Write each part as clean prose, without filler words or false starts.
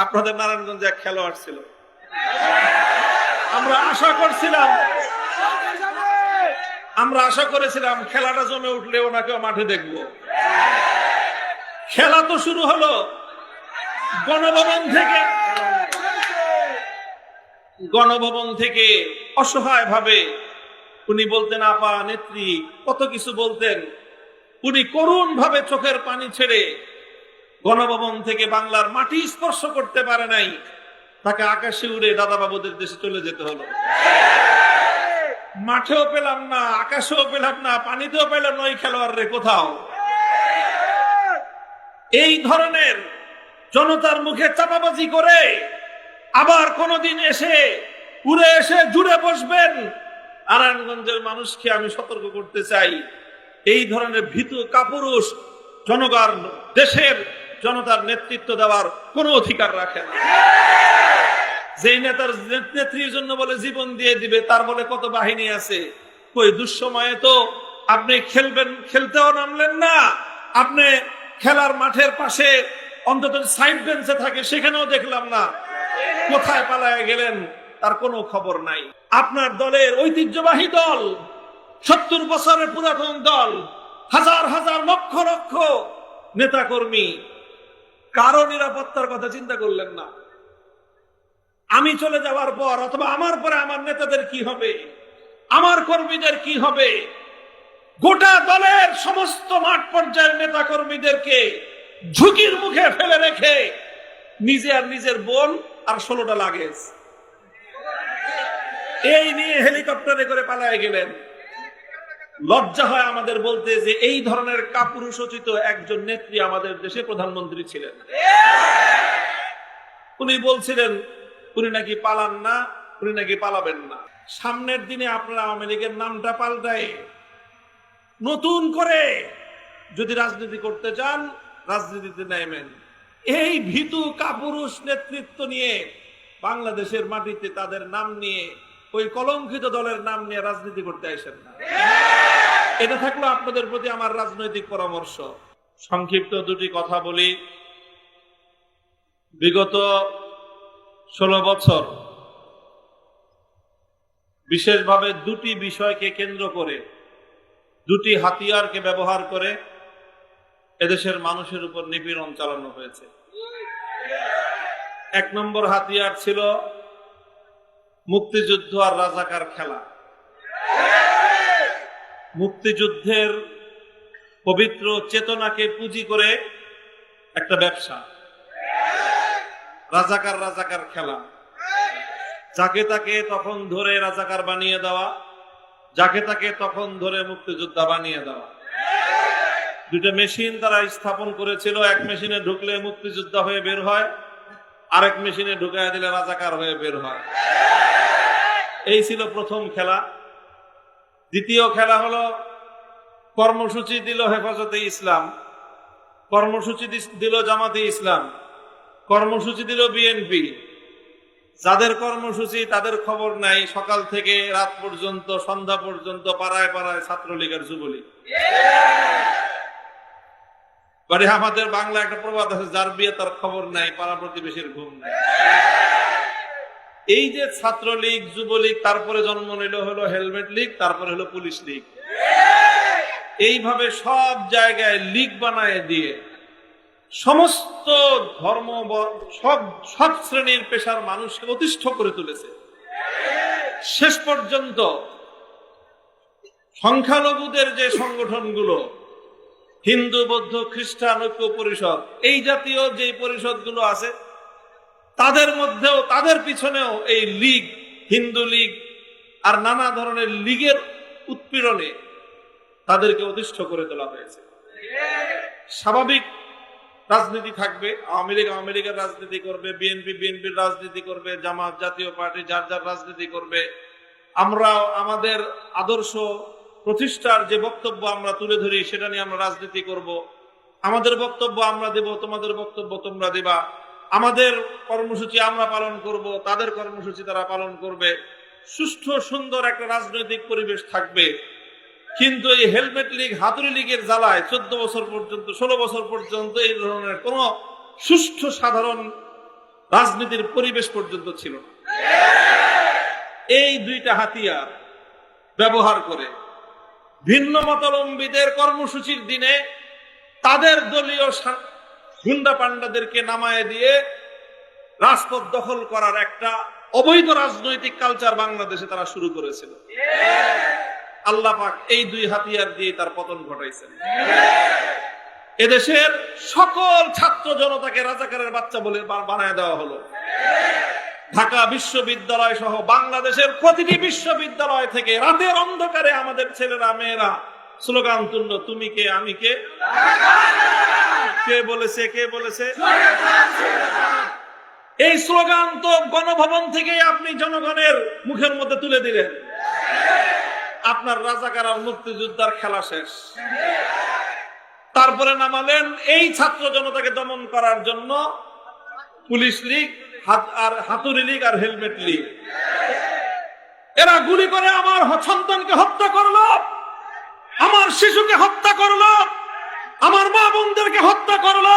আপনাদের নারায়ণগঞ্জে এক খেলোয়াড় ছিল, আমরা আশা করেছিলাম খেলাটা জমে উঠলে ওনাকে মাঠে দেখবো। খেলা তো শুরু হলো গণভবন থেকে অসহায় ভাবে উনি বলতেন, আপা নেত্রী, কত কিছু বলতেন। উনি করুণ ভাবে চোখের পানি ছেড়ে গণভবন থেকে বাংলার মাটি স্পর্শ করতে পারে নাই, তাকে আকাশে উড়ে দাদাবাবুদের দেশে চলে যেতে হলো। মাঠেও পেলাম না, আকাশেও পেলাম না, পানিতেও পেলাম না ওই খেলোয়াড় রে কোথাও। এই ধরনের জনতার মুখে চাপাবাজি করে আবার কোনদিন উড়ে এসে জুড়ে বসবেন, নারায়ণগঞ্জের মানুষকে আমি সতর্ক করতে চাই, এই ধরনের ভীতু কাপুরুষ জনগণ দেশের জনতার নেতৃত্ব দেওয়ার কোনো অধিকার রাখে না। যেই নেতার নেত্রীর জন্য বলে জীবন দিয়ে দিবে, তার বলে কত বাহিনী আছে। কই দুঃসময়ে তো আপনি খেলতেও নামলেন না, আপনি খেলার মাঠের পাশে অন্তত সাইড বেঞ্চে থাকে সেখানেও দেখলাম না। কোথায় পালায় গেলেন তার কোনো খবর নাই। আপনার দলের ঐতিহ্যবাহী দল, 70 বছরের পুরাতন দল, হাজার হাজার লক্ষ লক্ষ নেতা কর্মী, কারো নিরাপত্তার কথা চিন্তা করলেন না। আমি চলে যাওয়ার পর অথবা আমার পরে আমার নেতাদের কি হবে, আমার কর্মীদের কি হবে? গোটা দলের সমস্ত মাঠ পর্যায়ের নেতা কর্মীদেরকে ঝুঁকির মুখে ফেলে রেখে নিজে আর নিজের বোন আর 16টা লাগেজ এই নিয়ে হেলিকপ্টারে করে পালায় গেলেন। লজ্জা হয় আমাদের বলতে যে এই ধরনের কাপুরুষোচিত একজন নেত্রী আমাদের দেশে প্রধানমন্ত্রী ছিলেন। উনি বলছিলেন উনি নাকি পালান না, উনি নাকি পালাবেন না। সামনের দিনে আপনারা আওয়ামী লীগের নামটা পাল্টায় নতুন করে যদি রাজনীতি করতে চান, রাজনীতিতে নেমেন। এই ভীতু কাপুরুষ নেতৃত্ব নিয়ে বাংলাদেশের মাটিতে তাদের নাম নিয়ে, ওই কলঙ্কিত দলের নাম নিয়ে রাজনীতি করতে আসেন না। এটা থাকলো আপনাদের প্রতি আমার রাজনৈতিক পরামর্শ। সংক্ষিপ্ত দুটি কথা বলি। বিগত 16 বছর বিশেষভাবে দুটি বিষয়কে কেন্দ্র করে, দুটি হাতিয়ারকে ব্যবহার করে এদেশের মানুষের উপর নিপীড়ন চালানো হয়েছে। 1 নম্বর হাতিয়ার ছিল মুক্তিযুদ্ধ আর রাজাকার খেলা। মুক্তিযুদ্ধের পবিত্র চেতনাকে পুঁজি করে একটা ব্যবসা, রাজাকার খেলা। যাকে তাকে তখন ধরে রাজাকার বানিয়ে দেওয়া, যাকে তাকে তখন ধরে মুক্তিযোদ্ধা বানিয়ে দেওয়া। দুটো মেশিন তারা স্থাপন করেছিল। এক মেশিনে ঢুকলে মুক্তিযোদ্ধা হয়ে বের হয়, আরেক মেশিনে ঢুকায় দিলে রাজাকার হয়ে বের হয়। এই ছিল প্রথম খেলা। দ্বিতীয় খেলা হলো কর্মসূচি দিল হেফাজতে ইসলাম, কর্মসূচি দিল জামাতে ইসলাম, কর্মসূচি দিল বিএনপি। যাদের কর্মসূচি তাদের খবর নাই, সকাল থেকে রাত পর্যন্ত, সন্ধ্যা পর্যন্ত পাড়ায় পাড়ায় ছাত্রলীগ আর যুবলীগ। বাড়ি আমাদের বাংলা একটা প্রবাদ আছে, যার বিয়ে তার খবর নাই, পাড়া প্রতিবেশীর ঘুম নাই। এই যে ছাত্রলীগ, যুবলীগ, তারপরে জন্ম নিল হলো হেলমেট লীগ, তারপরে হলো পুলিশ লীগ। এইভাবে সব জায়গায় লীগ বানায় দিয়ে সমস্ত ধর্ম, সব শ্রেণীর পেশার মানুষকে অতিষ্ঠ করে তুলেছে। শেষ পর্যন্ত সংখ্যালঘুদের যে সংগঠনগুলো, হিন্দু, বৌদ্ধ, খ্রিস্টান ঐক্য পরিষদ, এই জাতীয় যে পরিষদগুলো আছে, তাদের মধ্যেও, তাদের পিছনেও এই লীগ, হিন্দু লীগ আর নানা ধরনের লীগের উৎপীড়নে তাদেরকে অতিষ্ঠ করে তোলা হয়েছে। স্বাভাবিক রাজনীতি থাকবে, আওয়ামী লীগের রাজনীতি করবে, বিএনপির রাজনীতি করবে, জামাত, জাতীয় পার্টি যার যার রাজনীতি করবে। আমরা আমাদের আদর্শ প্রতিষ্ঠার যে বক্তব্য আমরা তুলে ধরি সেটা নিয়ে আমরা রাজনীতি করব। আমাদের বক্তব্য আমরা দেব, তোমাদের বক্তব্য তোমরা দেবা। আমাদের কর্মসূচি আমরা পালন করব, তাদের কর্মসূচি তারা পালন করবে। সুষ্ঠু সুন্দর একটা রাজনৈতিক পরিবেশ থাকবে। কিন্তু এই হেলমেট লীগ, হাতুড়ি লীগের জ্বালায় 14 বছর পর্যন্ত, 16 বছর পর্যন্ত এই ধরনের কোন সুষ্ঠু সাধারণ রাজনীতির পরিবেশ পর্যন্ত ছিল না। এই দুইটা হাতিয়ার ব্যবহার করে ভিন্ন মতাবলম্বীদের কর্মসূচির দিনে তাদের দলীয় গুন্ডা পান্ডাদেরকে নামায় দিয়ে রাজপথ দখল করার একটা অবৈধ রাজনৈতিক কালচার বাংলাদেশে তারা শুরু করেছিল। আল্লাহ পাক এই দুই হাতিয়ার দিয়ে তার পতন ঘটাইছেন। এদেশের সকল ছাত্র জনতাকে রাজাকারের বাচ্চা বলে বানায় দেওয়া হলো। ঢাকা বিশ্ববিদ্যালয় সহ বাংলাদেশের প্রতিটি বিশ্ববিদ্যালয় থেকে রাতের অন্ধকারে আমাদের ছেলেরা মেয়েরা স্লোগান তুলল, তুমি কে আমি কে। কে বলেছে? কে বলেছে? এই স্লোগান তো গণভবন থেকে আপনি জনগণের মুখের মধ্যে তুলে দিলেন। আপনার রাজাকার আর মুক্তিযোদ্ধার খেলা শেষ। তারপরে নামালেন এই ছাত্র জনতাকে দমন করার জন্য পুলিশ লীগ আর হাতুড়ি লীগ আর হেলমেট লীগ। এরা গুলি করে আমার সন্তানকে হত্যা করলো, আমার শিশুকে হত্যা করলো, আমার মা বোনদেরকে হত্যা করলো।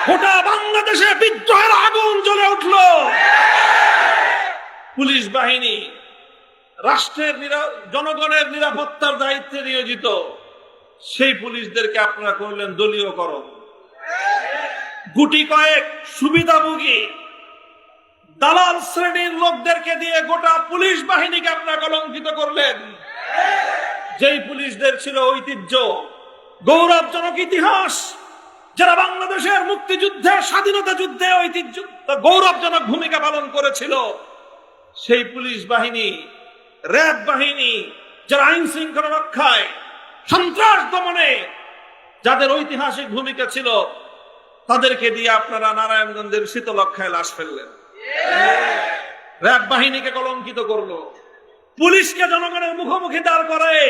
গোটা বাংলাদেশে বিদ্রোহের আগুন জ্বলে উঠলো। পুলিশ বাহিনী রাষ্ট্রের জনগণের নিরাপত্তার দায়িত্বে নিয়োজিত, সেই পুলিশদেরকে আপনারা করলেন দলীয়করণ। গুটি কয়েক সুবিধাভোগী দালাল শ্রেণীর লোকদেরকে দিয়ে গোটা পুলিশ বাহিনীকে আপনারা কলঙ্কিত করলেন। যেই পুলিশদের ছিল ঐতিহ্য, গৌরবজনক ইতিহাস, যারা বাংলাদেশের মুক্তিযুদ্ধে স্বাধীনতা যুদ্ধে ঐতিহ্য গৌরবজনক ভূমিকা পালন করেছিল, সেই পুলিশ বাহিনী, র্যাব বাহিনী, যারা আইন শৃঙ্খলা রক্ষায়, সন্ত্রাস দমনে যাদের ঐতিহাসিক ভূমিকা ছিল, তাদেরকে দিয়ে আপনারা নারায়ণগঞ্জের শীতলক্ষায় লাশ ফেললেন। র্যাব বাহিনীকে কলঙ্কিত করলো। পুলিশকে জনগণের মুখোমুখি দাঁড় করায়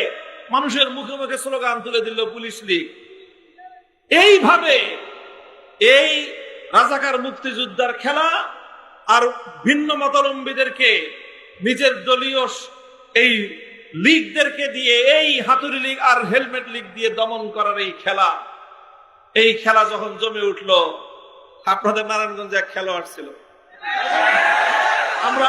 মানুষের মুখে মুখে স্লোগান তুলে দিল পুলিশ লীগ। এইভাবে এই রাজাকার মুক্তিযোদ্ধার খেলা আর ভিন্ন মতাবলম্বীদেরকে নিজের দলীয় এই লীগদেরকে দিয়ে, এই হাতুড়ি লীগ আর হেলমেট লীগ দিয়ে দমন করার এই খেলা যখন জমে উঠলো, আপনাদের নারায়ণগঞ্জে এক খেলোয়াড় ছিল, আমরা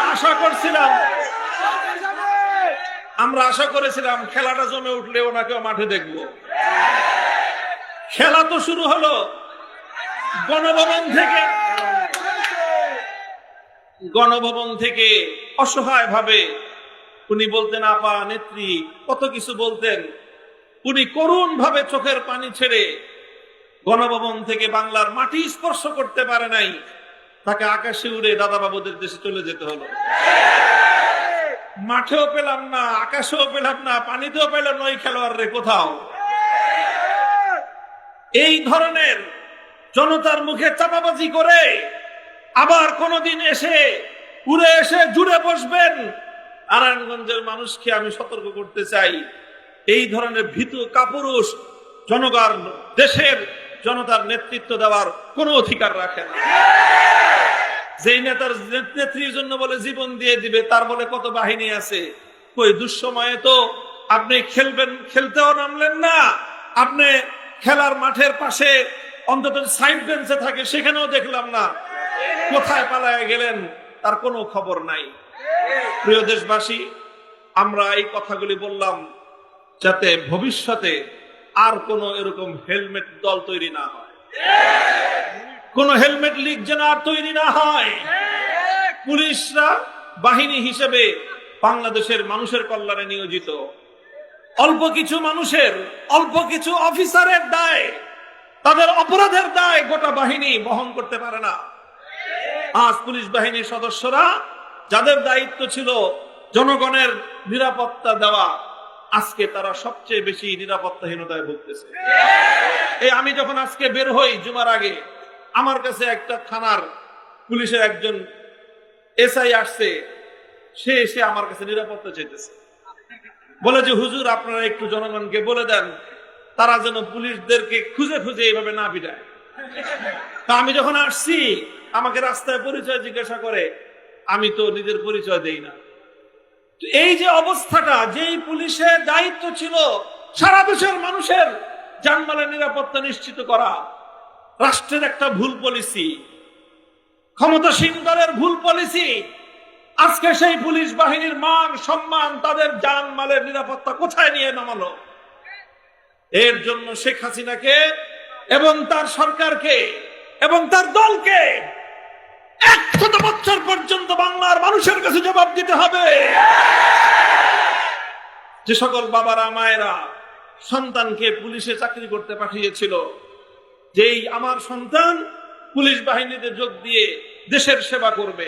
আশা করেছিলাম খেলাটা জমে উঠলে ওনাকে মাঠে দেখব। খেলা তো শুরু হলো গণভবন থেকে অসহায় ভাবে উনি বলতেন, আপা নেত্রী, কত কিছু বলতেন। উনি করুণ ভাবে চোখের পানি ছেড়ে গণভবন থেকে বাংলার মাটি স্পর্শ করতে পারে নাই, তাকে আকাশে উড়ে দাদাবাবুদের দেশে চলে যেতে হলো। মাঠেও পেলাম না, আকাশেও পেলাম না, পানিতেও পেলাম না ওই খেলোয়াড় কোথাও। এই ধরনের জনতার মুখে চাপাবাজি করে আবার কোনদিন উড়ে এসে জুড়ে বসবেন, নারায়ণগঞ্জের মানুষকে আমি সতর্ক করতে চাই, এই ধরনের ভীতু কাপুরুষ জনগণ দেশের জনতার নেতৃত্ব দেওয়ার কোনো অধিকার রাখে না। যেই নেতার নেত্রীর জন্য বলে জীবন দিয়ে দিবে, তার বলে কত বাহিনী আছে। কই দুঃসময়ে তো আপনি খেলতেও নামলেন না, আপনি খেলার মাঠের পাশে অন্তত সাইড বেঞ্চে থাকে, সেখানেও দেখলাম না। কোথায় পালায় গেলেন তার কোনো খবর নাই। প্রিয় দেশবাসী, আমরা এই কথাগুলি বললাম যাতে ভবিষ্যতে আর কোন এরকম হেলমেট দল তৈরি না হয়, কোন হেলমেট লীগ যেন আর তৈরি না হয়। পুলিশরা বাহিনী হিসেবে বাংলাদেশের মানুষের কল্যাণে নিয়োজিত। অল্প কিছু অফিসারের দায়, তাদের অপরাধের দায় গোটা বাহিনী বহন করতে পারে না। আজ পুলিশ বাহিনীর সদস্যরা যাদের দায়িত্ব ছিল জনগণের নিরাপত্তা দেওয়া, আজকে তারা সবচেয়ে বেশি নিরাপত্তাহীনতায় ভুগতেছে। আমি যখন আজকে বের হই জুমার আগে, আমার কাছে একটা থানার পুলিশের একজন এসআই আসছে, সে এসে আমার কাছে নিরাপত্তা চাইতেছে। বলে যে হুজুর, আপনারা একটু জনগণকে বলে দেন তারা যেন পুলিশদেরকে খুঁজে খুঁজে এইভাবে না পিটায়। তা আমি যখন আসছি, আমাকে রাস্তায় পরিচয় জিজ্ঞাসা করে, আমি তো নিজের পরিচয় দেই না। এই যে অবস্থাটা, যেই পুলিশের দায়িত্ব ছিল সারা দেশের মানুষের জানমালের নিরাপত্তা নিশ্চিত করা, রাষ্ট্রের একটা ভুল পলিসি, ক্ষমতাসীন দলের ভুল পলিসি আজকে সেই পুলিশ বাহিনীর মান সম্মান, তাদের জান মালের নিরাপত্তা কোথায় নিয়ে নামালো। এর জন্য শেখ হাসিনাকে এবং তার সরকারকে এবং তার দলকে 100 বছর পর্যন্ত বাংলার মানুষের কাছে জবাব দিতে হবে। যে সকল বাবারা মায়েরা সন্তানকে পুলিশে চাকরি করতে পাঠিয়েছিল, যেই আমার সন্তান পুলিশ বাহিনীতে যোগ দিয়ে দেশের সেবা করবে,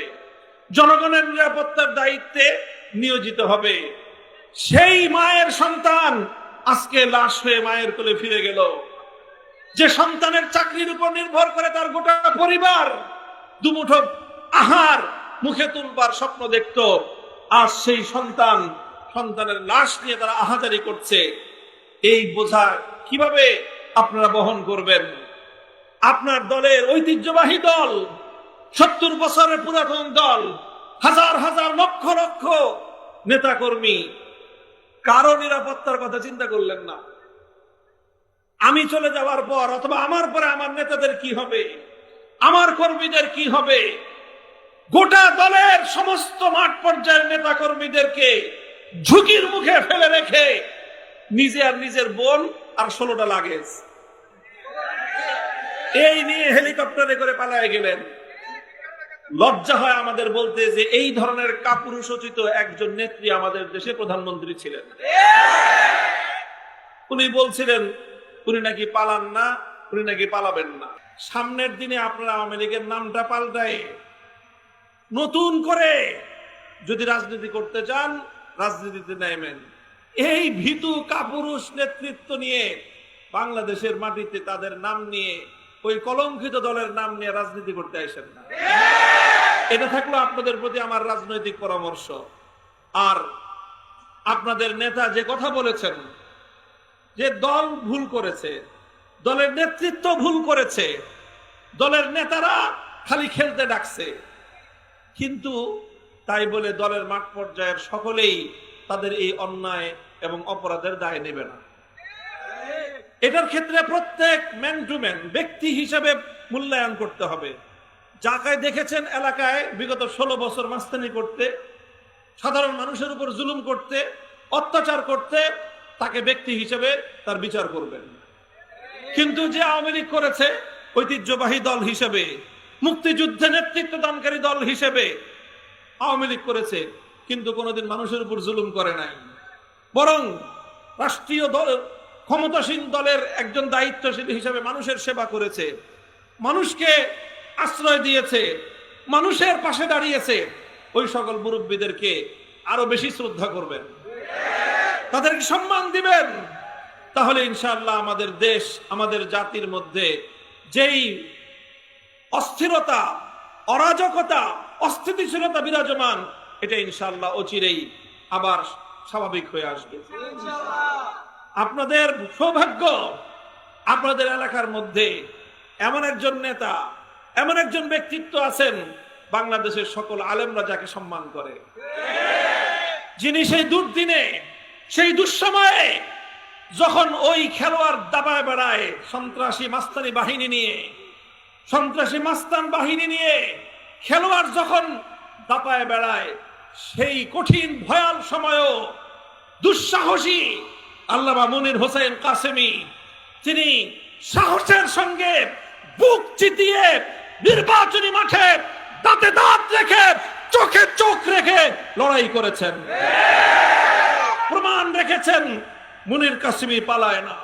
জনগণের নিরাপত্তার দায়িত্বে নিয়োজিত হবে, সেই মায়ের সন্তান আজকে লাশ হয়ে মায়ের কোলে ফিরে গেল। যে সন্তানের চাকরির উপর নির্ভর করে তার গোটা পরিবার দুমুঠো আহার মুখে তুলবার স্বপ্ন দেখত, আজ সেই সন্তানের লাশ নিয়ে তারা আহাজারি করছে। এই বোঝা কিভাবে আপনারা বহন করবেন? আপনার দলের ঐতিহ্যবাহী দল, 70 বছরের পুরাতন দল, হাজার হাজার লক্ষ লক্ষ নেতাকর্মী, কারো নিরাপত্তার কথা চিন্তা করলেন না। আমি চলে যাওয়ার পর অথবা আমার পরে আমার নেতাদের কি হবে, আমার কর্মীদের কি হবে? গোটা দলের সমস্ত মাঠ পর্যায়ের নেতা কর্মীদেরকে ঝুঁকির মুখে ফেলে রেখে নিজে আর নিজের বোন আর 16টা লাগেজ এই নিয়ে হেলিকপ্টারে করে পালায় গেলেন। লজ্জা হয় আমাদের বলতে যে এই ধরনের কাপুরুষোচিত একজন নেত্রী আমাদের দেশে প্রধানমন্ত্রী ছিলেন। উনি বলছিলেন উনি নাকি পালান না, উনি নাকি পালাবেন না। সামনের দিনে আপনারা আওয়ামী লীগের নামটা পাল্টায় নতুন করে যদি রাজনীতি করতে চান, রাজনীতিতে নেমেন। এই ভীতু কাপুরুষ নেতৃত্ব নিয়ে বাংলাদেশের মাটিতে তাদের নাম নিয়ে, ওই কলঙ্কিত দলের নাম নিয়ে রাজনীতি করতে আসেন না। এটা থাকলো আপনাদের প্রতি আমার রাজনৈতিক পরামর্শ। আর আপনাদের নেতা যে কথা বলেছেন যে দল ভুল করেছে, দলের নেতৃত্ব ভুল করেছে, দলের নেতারা খালি খেলতে ডাকছে, কিন্তু তাই বলে দলের মাঠ পর্যায়ের সকলেই তাদের এই অন্যায় এবং অপরাধের দায় নেবে না। এটার ক্ষেত্রে প্রত্যেক ম্যান টু ম্যান ব্যক্তি হিসেবে মূল্যায়ন করতে হবে। যাকে দেখেছেন এলাকায় বিগত 16 বছর মাস্তানি করতে, সাধারণ মানুষের উপর জুলুম করতে, অত্যাচার করতে, তাকে ব্যক্তি হিসেবে তার বিচার করবেন। কিন্তু যে আওয়ামী লীগ করেছে ঐতিহ্যবাহী দল হিসেবে, মুক্তিযুদ্ধে নেতৃত্ব দানকারী দল হিসেবে আওয়ামী লীগ করেছে, কিন্তু কোনোদিন মানুষের উপর জুলুম করে নাই, বরং রাষ্ট্রীয় দল ক্ষমতাসীন দলের একজন দায়িত্বশীল হিসেবে মানুষের সেবা করেছে, মানুষকে আশ্রয় দিয়েছে, মানুষের পাশে দাঁড়িয়েছে। ওই সকল মুরব্বীদেরকে আরো বেশি শ্রদ্ধা করবেন, তাদেরকে সম্মান দিবেন। তাহলে ইনশাআল্লাহ আমাদের দেশ, আমাদের জাতির মধ্যে যেই অস্থিরতা, অরাজকতা, অস্থিতিশীলতা বিরাজমান, এটা ইনশাআল্লাহ অচিরেই আবার স্বাভাবিক হয়ে আসবে। আপনাদের সৌভাগ্য, আপনাদের এলাকার মধ্যে এমন একজন নেতা, এমন একজন ব্যক্তিত্ব আছেন বাংলাদেশের সকল আলেমরা যাকে সম্মান করে, যিনি সেই দুর্দিনে, সেই দুঃসময়ে যখন ওই খেলোয়াড় দাবায় বেড়ায় সন্ত্রাসী মাস্তানি বাহিনী নিয়ে, সন্ত্রাসী মাস্তান বাহিনী নিয়ে খেলোয়াড় যখন দাপায় বেড়ায়, সেই কঠিন ভয়াল সময়ও দুঃসাহসী আল্লামা মুনির হোসেন কাসেমি তিনি সাহসের সঙ্গে বুক চিতিয়ে নির্বাচনী মাঠে দাঁতে দাঁত রেখে চোখে চোখ রেখে লড়াই করেছেন, প্রমাণ রেখেছেন মুনির কাসেমি পালায় না,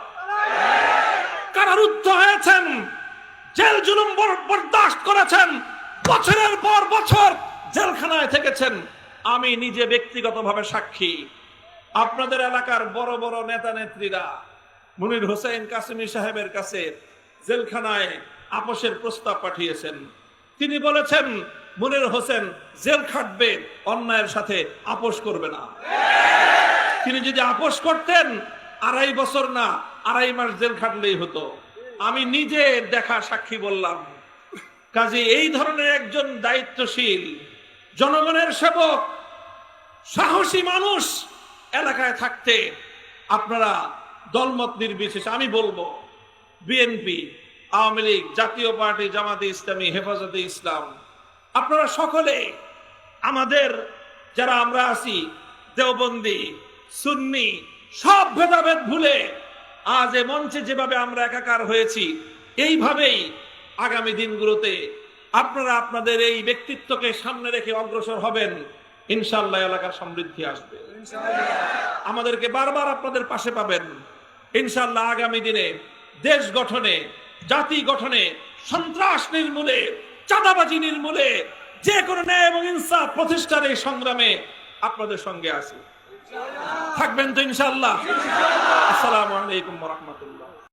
কারারুদ্ধ হয়েছেন, জেল জুলুম বরদাস্ত করেছেন, বছরের পর বছর জেলখানায় থেকেছেন। আমি নিজে ব্যক্তিগতভাবে সাক্ষী। আপনাদের এলাকার বড় বড় নেতা নেত্রীরা মুনির হোসেন কাসেমি সাহেবের কাছে জেলখানায় আপোষের প্রস্তাব পাঠিয়েছেন। তিনি বলেছেন মুনির হোসেন জেল খাটবে, অন্যায়ের সাথে আপোষ করবে না। তিনি যদি আপোষ করতেন 2.5 বছর না 2.5 মাস জেল খাটলেই হতো। আমি নিজে দেখা সাক্ষী বললাম। কাজে এই ধরনের একজন দায়িত্বশীল জনগণের সেবক, সাহসী মানুষ এলাকায় থাকতে আপনারা দলমত নির্বিশেষে, আমি বলবো বিএনপি, আওয়ামী লীগ, জাতীয় পার্টি, জামাতে ইসলামী, হেফাজতে ইসলাম, আপনারা সকলে আমাদের যারা আমরা আছি দেওবন্দি সুন্নি সব ভেদাভেদ ভুলে আজ এ মঞ্চে যেভাবে আমরা একাকার হয়েছি এইভাবেই আগামী দিনগুলোতে আপনারা আপনাদের এই ব্যক্তিত্বকে সামনে রেখে অগ্রসর হবেন। ইনশাআল্লাহ এলাকার সমৃদ্ধি আসবে। আমাদেরকে বারবার আপনাদের পাশে পাবেন। ইনশাআল্লাহ আগামী দিনে দেশ গঠনে, জাতি গঠনে, সন্ত্রাস নির্মূলে, চাঁদাবাজি নির্মূলে, যে কোনো ন্যায় এবং ইনসাফ প্রতিষ্ঠার এই সংগ্রামে আপনাদের সঙ্গে আছি। থাকবেন তো ইনশাআল্লাহ। আসসালামু আলাইকুম ওয়া রাহমাতুল্লাহ।